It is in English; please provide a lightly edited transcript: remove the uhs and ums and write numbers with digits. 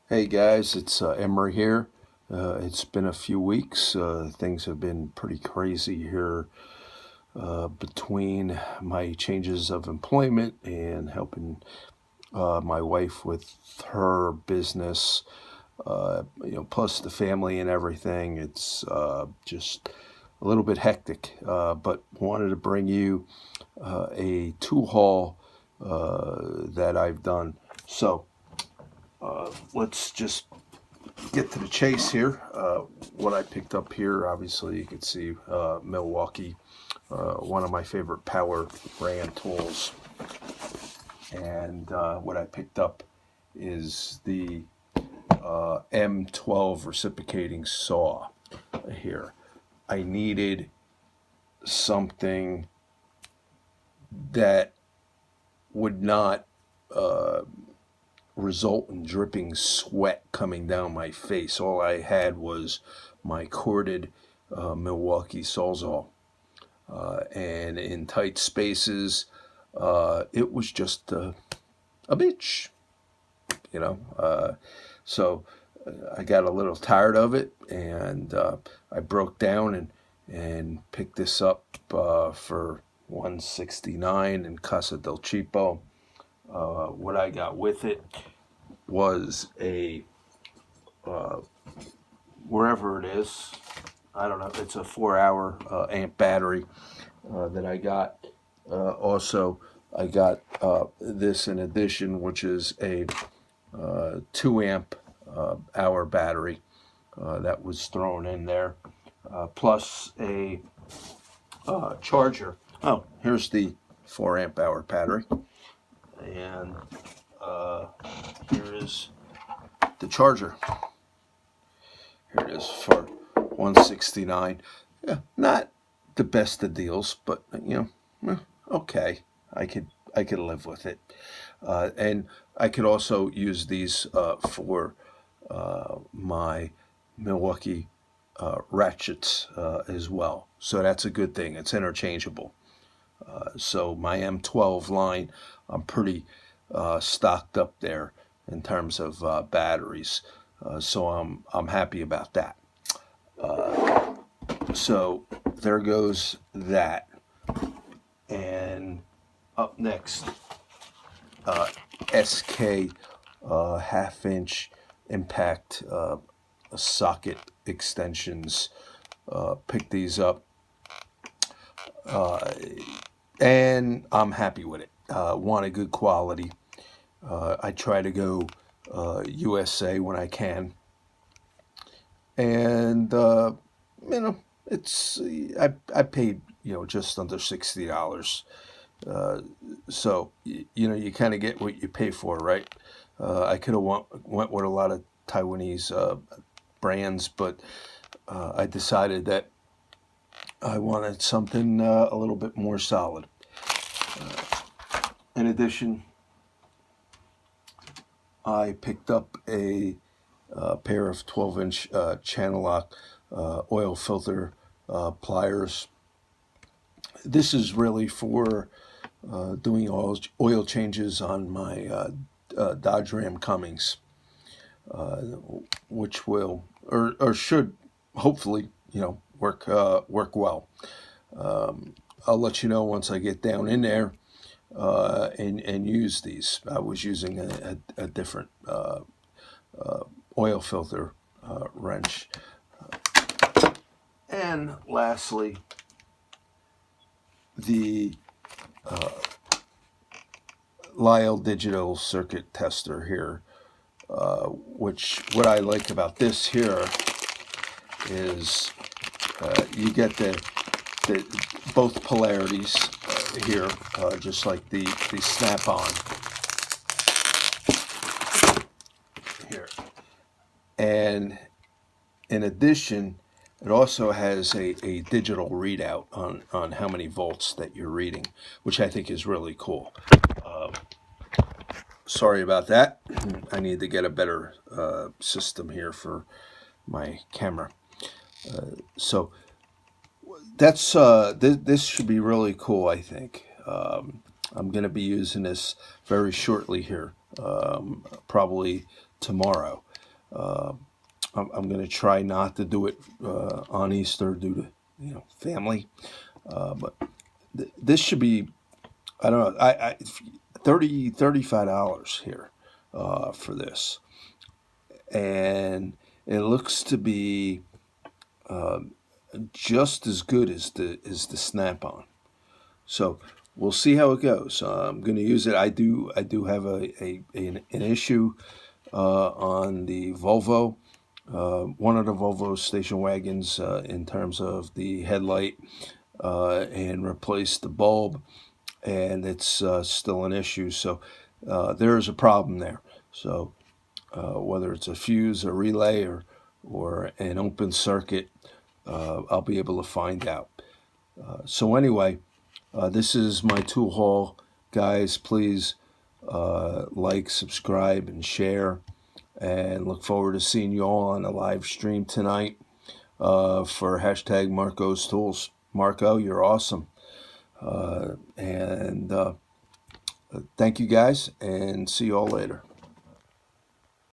Hey guys, it's Emery here. It's been a few weeks. Things have been pretty crazy here between my changes of employment and helping my wife with her business. Plus the family and everything. It's just a little bit hectic. But wanted to bring you a tool haul that I've done. So let's just get to the chase here. What I picked up here, obviously, you can see Milwaukee, one of my favorite power brand tools. And what I picked up is the M12 reciprocating saw here. I needed something that would not uh, result in dripping sweat coming down my face. All I had was my corded Milwaukee Sawzall. And in tight spaces, it was just a bitch, you know. So I got a little tired of it, and I broke down and picked this up for 169 in Casa del Cheapo. What I got with it was a uh, wherever it is. I don't know. It's a 4-hour amp battery that I got. Also, I got this in addition, which is a 2 amp hour battery that was thrown in there, plus a charger. Oh, here's the 4 amp hour battery, and uh, here is the charger. Here it is for 169. Yeah, not the best of deals, but okay. I could live with it, and I could also use these for my Milwaukee ratchets as well. So that's a good thing. It's interchangeable. So my M12 line, I'm pretty stocked up there in terms of batteries. So I'm happy about that. So there goes that. And up next, SK half-inch impact socket extensions. Pick these up, uh, and I'm happy with it. Want a good quality. I try to go USA when I can, and you know it's I paid just under $60. Uh, so you kind of get what you pay for, right? I could have went with a lot of Taiwanese brands, but I decided that I wanted something a little bit more solid. In addition, I picked up a pair of 12-inch channel lock oil filter pliers. This is really for doing oil changes on my Dodge Ram Cummings, uh, which will or should hopefully work well. I'll let you know once I get down in there and use these. I was using a different oil filter wrench. And lastly, the Lyle digital circuit tester here, which what I like about this here is you get the both polarities here, just like the snap-on here. And in addition, it also has a digital readout on how many volts that you're reading, which I think is really cool. Uh, Sorry about that. I need to get a better system here for my camera. So that's this should be really cool. I think I'm going to be using this very shortly here, probably tomorrow. Uh, I'm going to try not to do it on Easter due to family, but this should be, I don't know, I $35 here for this, and it looks to be just as good as the Snap-on. So we'll see how it goes. I'm going to use it. I do have an issue on the Volvo, one of the Volvo station wagons, in terms of the headlight, and replace the bulb, and it's still an issue. So there is a problem there. So whether it's a fuse, a relay, or an open circuit, I'll be able to find out. So anyway, this is my tool haul, guys. Please like, subscribe, and share. And look forward to seeing you all on a live stream tonight for hashtag Marco's Tools. Marco, you're awesome. And thank you guys, and see you all later.